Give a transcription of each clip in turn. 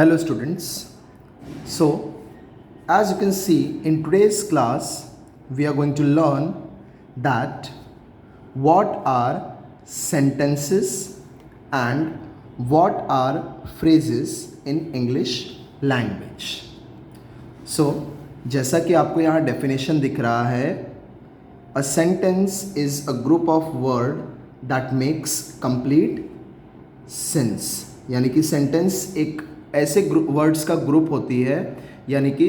Hello students. So as you can see in today's class we are going to learn that what are sentences and what are phrases in English language. So जैसा कि आपको यहाँ definition दिख रहा है, a sentence is a group of word that makes complete sense. यानी कि sentence एक ऐसे वर्ड्स का ग्रुप होती है, यानी कि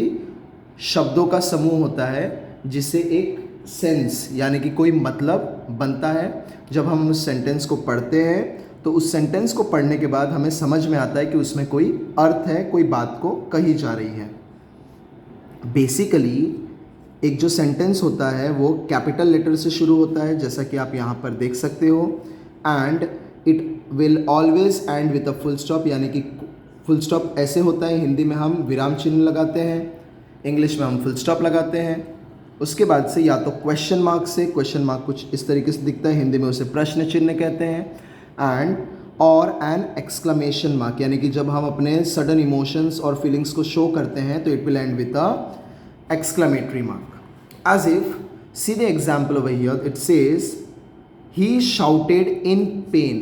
शब्दों का समूह होता है जिससे एक सेंस यानी कि कोई मतलब बनता है. जब हम उस सेंटेंस को पढ़ते हैं तो उस सेंटेंस को पढ़ने के बाद हमें समझ में आता है कि उसमें कोई अर्थ है, कोई बात को कही जा रही है. बेसिकली एक जो सेंटेंस होता है वो कैपिटल लेटर से शुरू होता है, जैसा कि आप यहाँ पर देख सकते हो, and it will always and with a full stop. यानी कि फुल स्टॉप ऐसे होता है, हिंदी में हम विराम चिन्ह लगाते हैं, इंग्लिश में हम फुल स्टॉप लगाते हैं. उसके बाद से या तो क्वेश्चन मार्क से, क्वेश्चन मार्क कुछ इस तरीके से दिखता है, हिंदी में उसे प्रश्न चिन्ह कहते हैं, एंड और एन एक्सक्लेमेशन मार्क. यानी कि जब हम अपने सडन इमोशंस और फीलिंग्स को शो करते हैं तो it will and with a exclamatory mark. As if, see the example over here, it says he shouted in pain.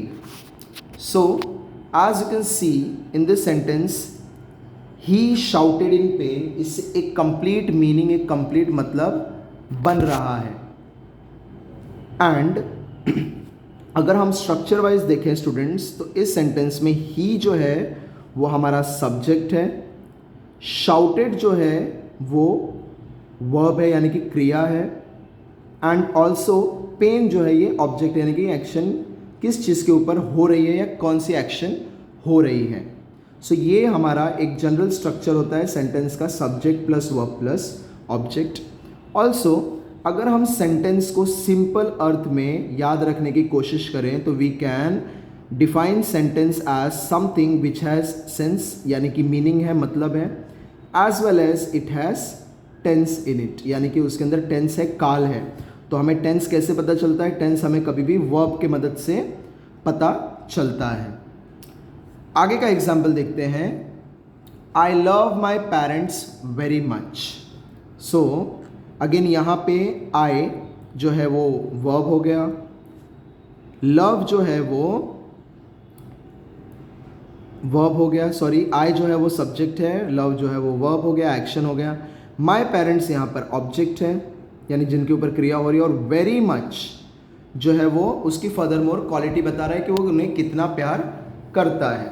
So as you can see in this sentence, he shouted in pain, इससे एक complete meaning, एक complete मतलब बन रहा है. And अगर हम structure wise देखें स्टूडेंट्स, तो इस सेंटेंस में ही जो है वो हमारा सब्जेक्ट है, शाउटेड जो है वो वर्ब है यानी कि क्रिया है, एंड ऑल्सो पेन जो है ये ऑब्जेक्ट यानी कि एक्शन किस चीज़ के ऊपर हो रही है या कौन सी एक्शन हो रही है. सो ये हमारा एक जनरल स्ट्रक्चर होता है सेंटेंस का, subject plus verb plus object. Also अगर हम सेंटेंस को सिंपल अर्थ में याद रखने की कोशिश करें तो we can define sentence as something which has sense यानी कि मीनिंग है, मतलब है, as well as it has tense in it यानी कि उसके अंदर टेंस है, काल है. तो हमें टेंस कैसे पता चलता है? टेंस हमें कभी भी वर्ब के मदद से पता चलता है. आगे का एग्जाम्पल देखते हैं. I love my parents very much. So again यहाँ पे आई जो है वो वर्ब हो गया, लव जो है वो वर्ब हो गया, सॉरी आई जो है वो सब्जेक्ट है, लव जो है वो वर्ब हो गया, एक्शन हो गया. माई पेरेंट्स यहाँ पर ऑब्जेक्ट है यानी जिनके ऊपर क्रिया हो रही है, और वेरी मच जो है वो उसकी फर्दर मोर क्वालिटी बता रहा है कि वो उन्हें कितना प्यार करता है.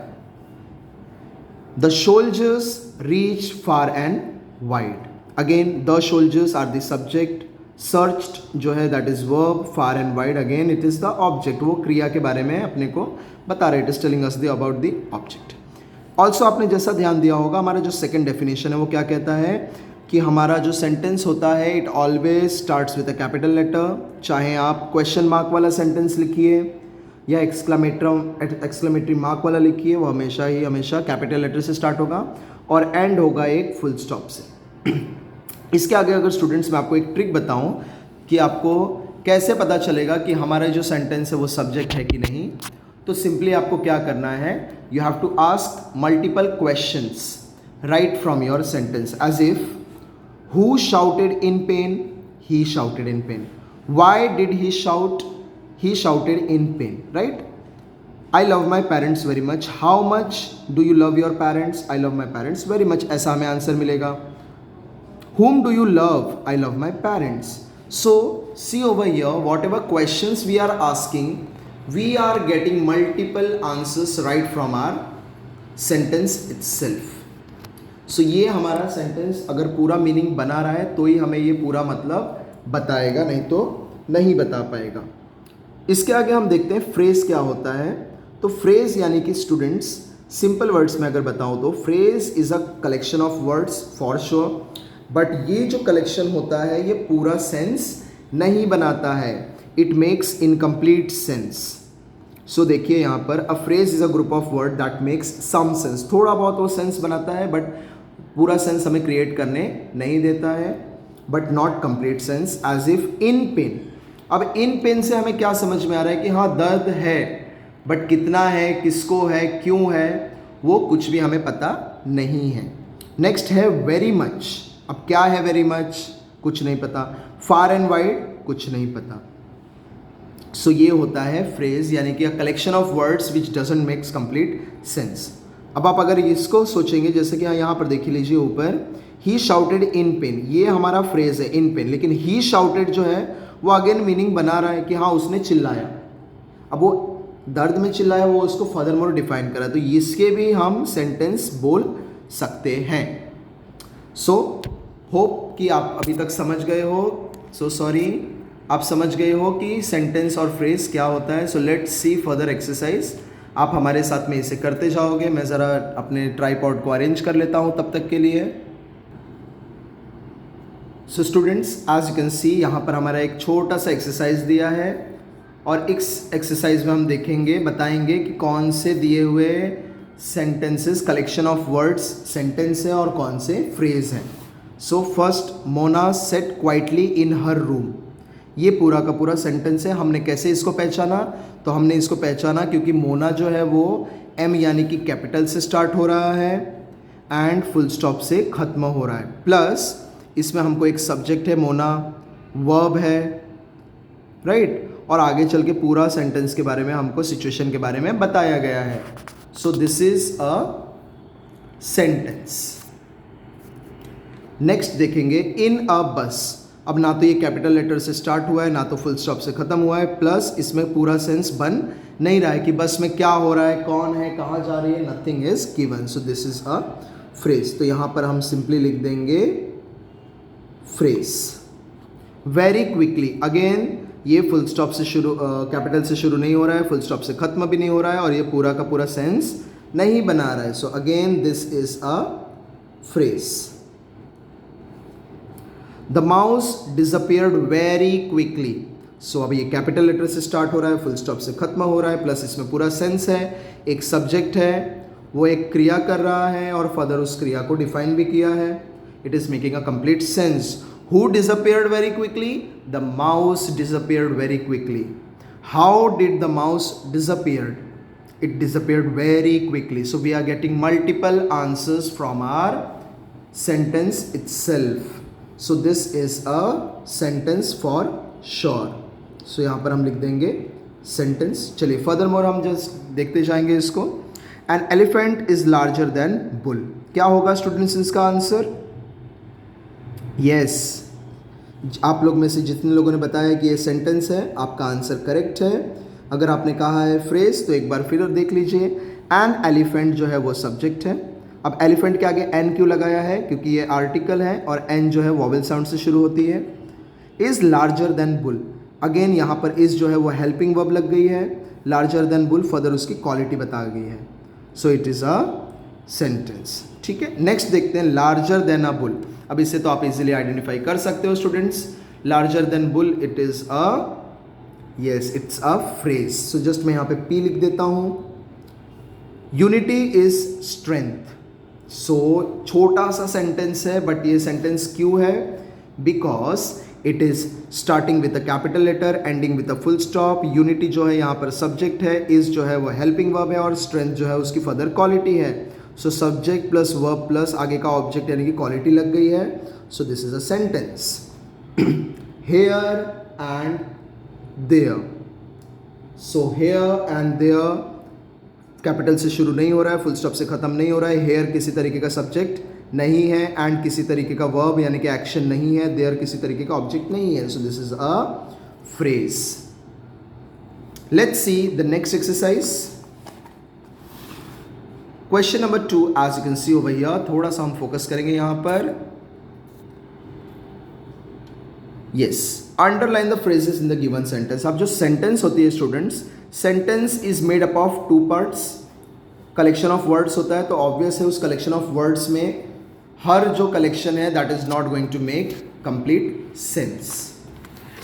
The soldiers reach far and wide. Again the soldiers are the subject, searched जो है that is verb, far and wide again it is the object. वो क्रिया के बारे में अपने को बता रहे, it is telling us about the object. Also आपने जैसा ध्यान दिया होगा, हमारा जो सेकेंड डेफिनेशन है वो क्या कहता है कि हमारा जो सेंटेंस होता है it always starts with a capital letter. चाहे आप क्वेश्चन मार्क वाला सेंटेंस लिखिए या एक्सक्लेमेटरी मार्क वाला लिखिए, वो हमेशा कैपिटल लेटर से स्टार्ट होगा और एंड होगा एक फुल स्टॉप से. इसके आगे अगर स्टूडेंट्स मैं आपको एक ट्रिक बताऊं कि आपको कैसे पता चलेगा कि हमारा जो सेंटेंस है वो सब्जेक्ट है कि नहीं, तो सिंपली आपको क्या करना है, you have to ask multiple questions right from your sentence. As if who shouted in pain? He shouted in pain. Why did he shout? He shouted in pain, right? I love my parents very much. How much do you love your parents? I love my parents very much. ऐसा हमें answer मिलेगा. Whom do you love? I love my parents. So see over here, whatever questions we are asking, we are getting multiple answers right from our sentence itself. सो ये हमारा sentence अगर पूरा meaning बना रहा है तो ही हमें ये पूरा मतलब बताएगा, नहीं तो नहीं बता पाएगा. इसके आगे हम देखते हैं फ्रेज क्या होता है. तो फ्रेज यानी कि स्टूडेंट्स सिंपल वर्ड्स में अगर बताऊं तो phrase is a collection of words for sure, but ये जो कलेक्शन होता है ये पूरा सेंस नहीं बनाता है, it makes incomplete sense. So देखिए यहाँ पर a phrase is a group of word that makes some sense. थोड़ा बहुत वो सेंस बनाता है बट पूरा सेंस हमें क्रिएट करने नहीं देता है, but not complete sense. As if in pain. अब इन पेन से हमें क्या समझ में आ रहा है कि हाँ दर्द है, बट कितना है, किसको है, क्यों है, वो कुछ भी हमें पता नहीं है। नेक्स्ट है वेरी मच। अब क्या है वेरी मच, कुछ नहीं पता। फार एंड वाइड, कुछ नहीं पता। सो ये होता है फ्रेज, यानी कि a collection of words which doesn't makes complete sense. अब आप अगर इसको सोचेंगे, जैसे कि यहाँ पर देख लीजिए ऊपर, ही शाउटेड इन पेन, ये हमारा फ्रेज है इन पेन, लेकिन ही शाउटेड जो है वो अगेन मीनिंग बना रहा है कि हाँ उसने चिल्लाया। अब वो दर्द में चिल्लाया, वो उसको फर्दर मोर डिफाइन करा, तो इसके भी हम सेंटेंस बोल सकते हैं। सो होप कि आप अभी तक समझ गए हो। सो सॉरी, आप समझ गए हो कि सेंटेंस और फ्रेज क्या होता है। So let's see further exercise. आप हमारे साथ में इसे करते जाओगे। मैं ज़रा अपने ट्राइपॉड को अरेंज कर लेता हूँ तब तक के लिए। So students, as you can see, यहाँ पर हमारा एक छोटा सा एक्सरसाइज दिया है, और इस एक्सरसाइज में हम देखेंगे, बताएंगे कि कौन से दिए हुए sentences collection of words sentence है और कौन से फ्रेज हैं। So first, Mona sat quietly in her room. ये पूरा का पूरा सेंटेंस है। हमने कैसे इसको पहचाना, तो हमने इसको पहचाना क्योंकि मोना जो है वो एम यानी कि कैपिटल से स्टार्ट हो रहा है एंड फुल स्टॉप से ख़त्म हो रहा है, प्लस इसमें हमको एक सब्जेक्ट है मोना, वर्ब है, राइट, और आगे चल के पूरा सेंटेंस के बारे में हमको सिचुएशन के बारे में बताया गया है। So this is a sentence. Next देखेंगे इन अ बस। अब ना तो ये कैपिटल लेटर से स्टार्ट हुआ है, ना तो फुल स्टॉप से ख़त्म हुआ है, प्लस इसमें पूरा सेंस बन नहीं रहा है कि बस में क्या हो रहा है, कौन है, कहाँ जा रही है, nothing is given. So this is a phrase. तो यहाँ पर हम सिंपली लिख देंगे फ्रेज। वेरी क्विकली, अगेन ये फुल स्टॉप से शुरू, कैपिटल से शुरू नहीं हो रहा है, फुल स्टॉप से ख़त्म भी नहीं हो रहा है, और ये पूरा का पूरा सेंस नहीं बना रहा है। So again this is a phrase. The mouse disappeared very quickly. So अब ये कैपिटल लेटर से स्टार्ट हो रहा है, फुल स्टॉप से खत्म हो रहा है, प्लस इसमें पूरा सेंस है, एक सब्जेक्ट है, वो एक क्रिया कर रहा है और फर्दर उस क्रिया को डिफाइन भी किया है। It is making a complete sense. Who disappeared very quickly? The mouse disappeared very quickly. How did the mouse disappear? It disappeared very quickly. So we are getting multiple answers from our sentence itself. So this is a sentence for sure. So यहाँ पर हम लिख देंगे sentence. चलिए further more हम just देखते जाएंगे इसको। An elephant is larger than bull. क्या होगा स्टूडेंट्स इसका आंसर? यस, आप लोग में से जितने लोगों ने बताया कि ये सेंटेंस है, आपका आंसर करेक्ट है। अगर आपने कहा है फ्रेज, तो एक बार फिर देख लीजिए। एन एलिफेंट जो है वो सब्जेक्ट है। अब एलिफेंट के आगे एन क्यों लगाया है? क्योंकि ये आर्टिकल है और एन जो है वॉवेल साउंड से शुरू होती है। Is larger than bull, again यहाँ पर इज़ जो है वो हेल्पिंग वर्ब लग गई है। लार्जर देन बुल फर्दर उसकी क्वालिटी बता गई है। सो इट इज़ अ सेंटेंस। ठीक है, नेक्स्ट देखते हैं लार्जर देन अ बुल। अब इससे तो आप इजीली आइडेंटिफाई कर सकते हो students. Larger than bull, it is a, yes, it's a phrase. So just मैं यहाँ पे पी लिख देता हूँ। Unity is strength. सो छोटा सा सेंटेंस है, बट ये सेंटेंस क्यों है? Because it is starting with a capital letter, ending with a full stop. Unity जो है यहाँ पर सब्जेक्ट है, इज जो है वो हेल्पिंग वर्ब है, और स्ट्रेंथ जो है उसकी फर्दर क्वालिटी है। So subject plus verb plus आगे का ऑब्जेक्ट यानी कि क्वालिटी लग गई है। So this is a sentence. Here and there. So here and there capital से शुरू नहीं हो रहा है, फुल स्टॉप से खत्म नहीं हो रहा है। हेयर किसी तरीके का सब्जेक्ट नहीं है, एंड किसी तरीके का वर्ब यानी कि एक्शन नहीं है, देयर किसी तरीके का ऑब्जेक्ट नहीं है। So this is a phrase. Let's see the next exercise. Question number 2, as you can see over here, थोड़ा सा हम फोकस करेंगे यहां पर। Yes, underline the phrases in the given sentence. अब जो सेंटेंस होती है students, sentence is made up of 2 parts. Collection of words होता है, तो ऑब्वियस है उस कलेक्शन ऑफ वर्ड्स में हर जो कलेक्शन है that is not going to make complete sense.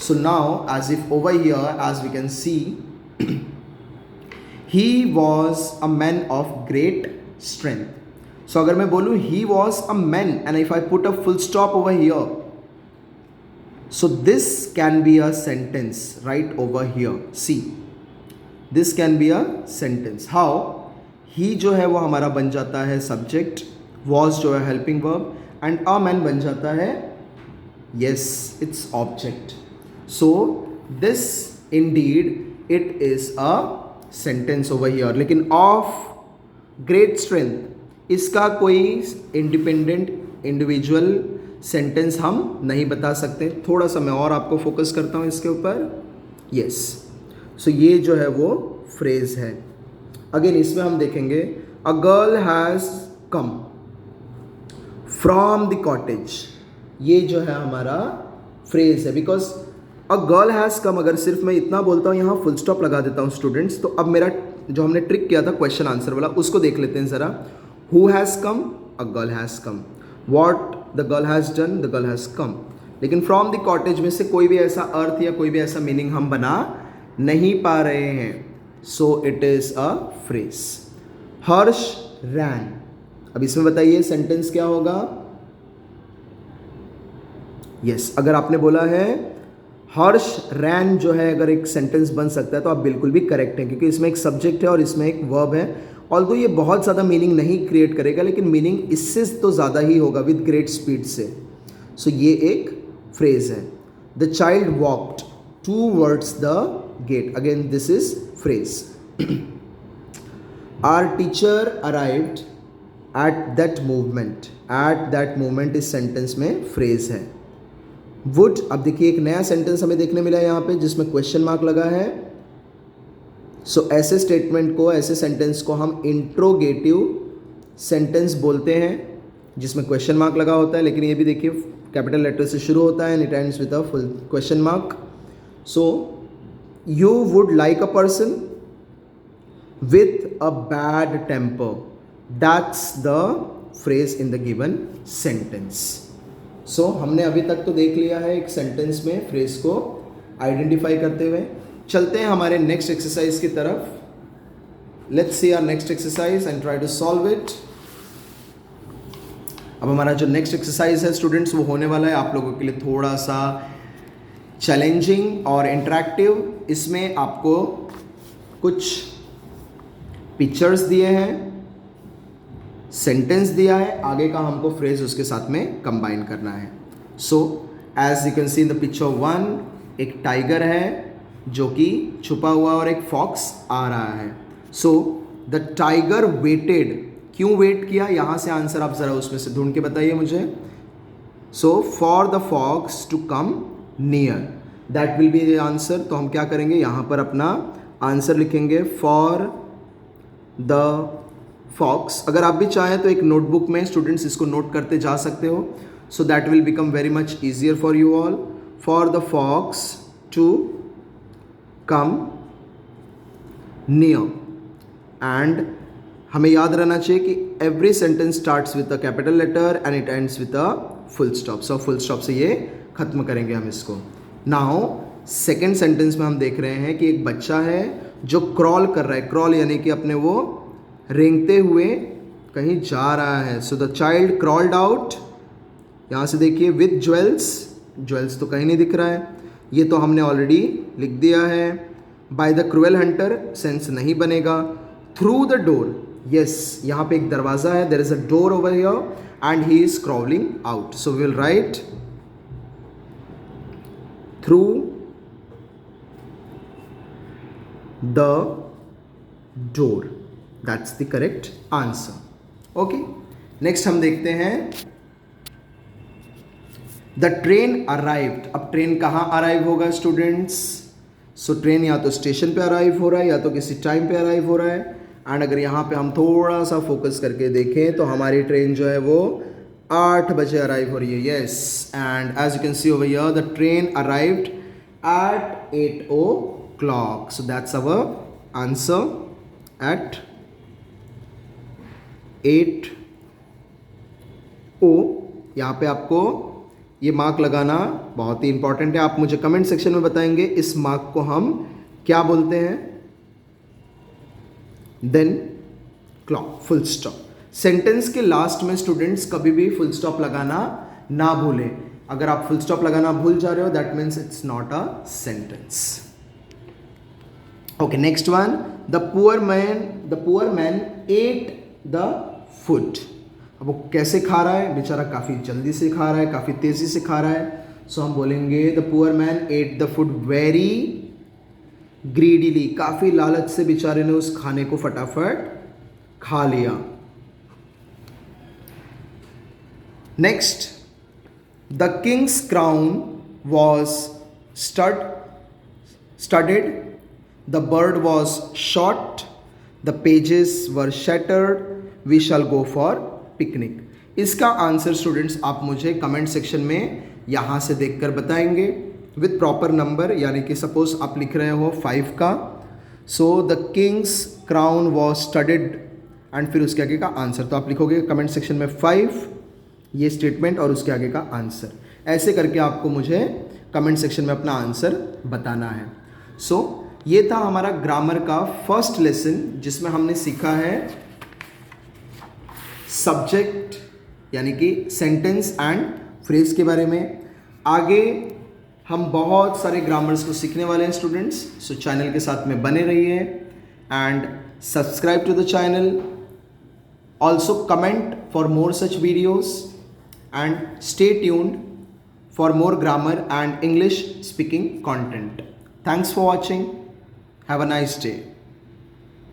So now as if over here as we can see, he was a man of great strength. So अगर मैं बोलूँ he was a man and if I put a full stop over here, so this can be a sentence right over here. See, this can be a sentence. How? ही जो है वो हमारा बन जाता है सब्जेक्ट, वॉज जो है helping verb, and a man बन जाता है yes, it's object. So this indeed it is a sentence over here. लेकिन of great strength इसका कोई इंडिपेंडेंट इंडिविजुअल सेंटेंस हम नहीं बता सकते. थोड़ा सा मैं और आपको फोकस करता हूँ इसके ऊपर. yes, so ये जो है वो फ्रेज है. अगेन इसमें हम देखेंगे a girl has come from the cottage. ये जो है हमारा फ्रेज है. Because a girl has come, अगर सिर्फ मैं इतना बोलता हूँ यहाँ फुल स्टॉप लगा देता हूँ स्टूडेंट्स, तो अब मेरा जो हमने ट्रिक किया था क्वेश्चन आंसर वाला उसको देख लेते हैं ज़रा. Who has come, a girl has come. What the girl has done, the girl has come. लेकिन फ्रॉम द कॉटेज में से कोई भी ऐसा अर्थ या कोई भी ऐसा मीनिंग हम बना नहीं पा रहे हैं. So it is a phrase. Harsh rain. अब इसमें बताइए सेंटेंस क्या होगा. यस, अगर आपने बोला है हर्ष रैन जो है अगर एक सेंटेंस बन सकता है तो आप बिल्कुल भी करेक्ट हैं, क्योंकि इसमें एक सब्जेक्ट है और इसमें एक वर्ब है. ऑल्दो ये बहुत ज़्यादा मीनिंग नहीं क्रिएट करेगा, लेकिन मीनिंग इससे तो ज़्यादा ही होगा विद ग्रेट स्पीड से. सो ये एक फ्रेज है. The child walked towards the gate. Again this is phrase. Our teacher arrived at that movement. At that movement इस सेंटेंस में फ्रेज है. वुड, अब देखिए एक नया सेंटेंस हमें देखने मिला है यहाँ पे जिसमें क्वेश्चन मार्क लगा है. सो ऐसे स्टेटमेंट को, ऐसे सेंटेंस को हम इंट्रोगेटिव सेंटेंस बोलते हैं जिसमें क्वेश्चन मार्क लगा होता है. लेकिन ये भी देखिए कैपिटल लेटर से शुरू होता है and it ends with a full question mark. So you would like a person with a bad temper. That's the phrase in the given sentence. So हमने अभी तक तो देख लिया है एक सेंटेंस में फ्रेज को आइडेंटिफाई करते हुए. चलते हैं हमारे नेक्स्ट एक्सरसाइज की तरफ. Let's see our next exercise and try to solve it. अब हमारा जो नेक्स्ट एक्सरसाइज है स्टूडेंट्स वो होने वाला है आप लोगों के लिए थोड़ा सा चैलेंजिंग और इंटरेक्टिव. इसमें आपको कुछ पिक्चर्स दिए हैं, सेंटेंस दिया है, आगे का हमको फ्रेज उसके साथ में कंबाइन करना है. So as you can see in the picture 1 एक टाइगर है जो कि छुपा हुआ और एक फॉक्स आ रहा है. So the tiger waited. क्यों वेट किया, यहाँ से आंसर आप ज़रा उसमें से ढूंढ के बताइए मुझे. So for the fox to come near, that will be the answer. तो हम क्या करेंगे, यहाँ पर अपना आंसर लिखेंगे फॉर द फॉक्स. अगर आप भी चाहें तो एक नोटबुक में स्टूडेंट्स इसको नोट करते जा सकते हो. So that will become very much easier for you all. For the fox to come near. And हमें याद रहना चाहिए कि every sentence starts with a capital letter and it ends with a full stop. So full stop से ये खत्म करेंगे हम इसको. नाउ सेकेंड सेंटेंस में हम देख रहे हैं कि एक बच्चा है जो क्रॉल कर रहा है. क्रॉल यानी कि अपने वो रेंगते हुए कहीं जा रहा है. So the child crawled out. यहाँ से देखिए विथ ज्वेल्स. ज्वेल्स तो कहीं नहीं दिख रहा है, ये तो हमने ऑलरेडी लिख दिया है. By the cruel Hunter sense नहीं बनेगा. थ्रू द डोर, यस यहाँ पे एक दरवाज़ा है. There is a door over here and he is crawling out. So we will write through the door. That's the correct answer. Okay, next हम देखते हैं द ट्रेन अराइव्ड. अब train कहाँ अराइव होगा स्टूडेंट्स. सो ट्रेन या तो station पे arrive हो रहा है या तो किसी टाइम पे अराइव हो रहा है. एंड अगर यहाँ पे हम थोड़ा सा फोकस करके देखें तो हमारी ट्रेन जो है वो 8 बजे अराइव हो रही है. Yes, and as you can see over here the train arrived at 8 o'clock. So that's our answer at 8 O. यहाँ पे आपको ये मार्क लगाना बहुत ही इंपॉर्टेंट है. आप मुझे कमेंट सेक्शन में बताएंगे इस मार्क को हम क्या बोलते हैं. Then clock, full stop. Sentence के लास्ट में स्टूडेंट्स कभी भी फुल स्टॉप लगाना ना भूलें. अगर आप फुल स्टॉप लगाना भूल जा रहे हो that means it's not a sentence. Okay, next one. The poor man at the food. अब वो कैसे खा रहा है, बेचारा काफ़ी जल्दी से खा रहा है, काफ़ी तेज़ी से खा रहा है। सो हम बोलेंगे the poor man at the food very greedily, काफ़ी लालच से बेचारे ने उस खाने को फटाफट खा लिया। Next, the king's crown was studded, the bird was shot, the pages were shattered, we shall go for picnic। इसका आंसर स्टूडेंट्स आप मुझे कमेंट सेक्शन में यहाँ से देखकर बताएंगे विथ प्रॉपर नंबर, यानी कि सपोज आप लिख रहे हो 5 का, so the king's crown was studded and फिर उसके आगे का आंसर, तो आप लिखोगे कमेंट सेक्शन में 5 ये स्टेटमेंट और उसके आगे का आंसर। ऐसे करके आपको मुझे कमेंट सेक्शन में अपना आंसर बताना है। सो ये था हमारा ग्रामर का फर्स्ट लेसन, जिसमें हमने सीखा है सब्जेक्ट यानी कि सेंटेंस एंड फ्रेज के बारे में। आगे हम बहुत सारे ग्रामर्स को सीखने वाले हैं स्टूडेंट्स, सो चैनल के साथ में बने रहिए and subscribe to the channel, also comment for more such videos and stay tuned for more grammar and English speaking content. Thanks for watching. Have a nice day.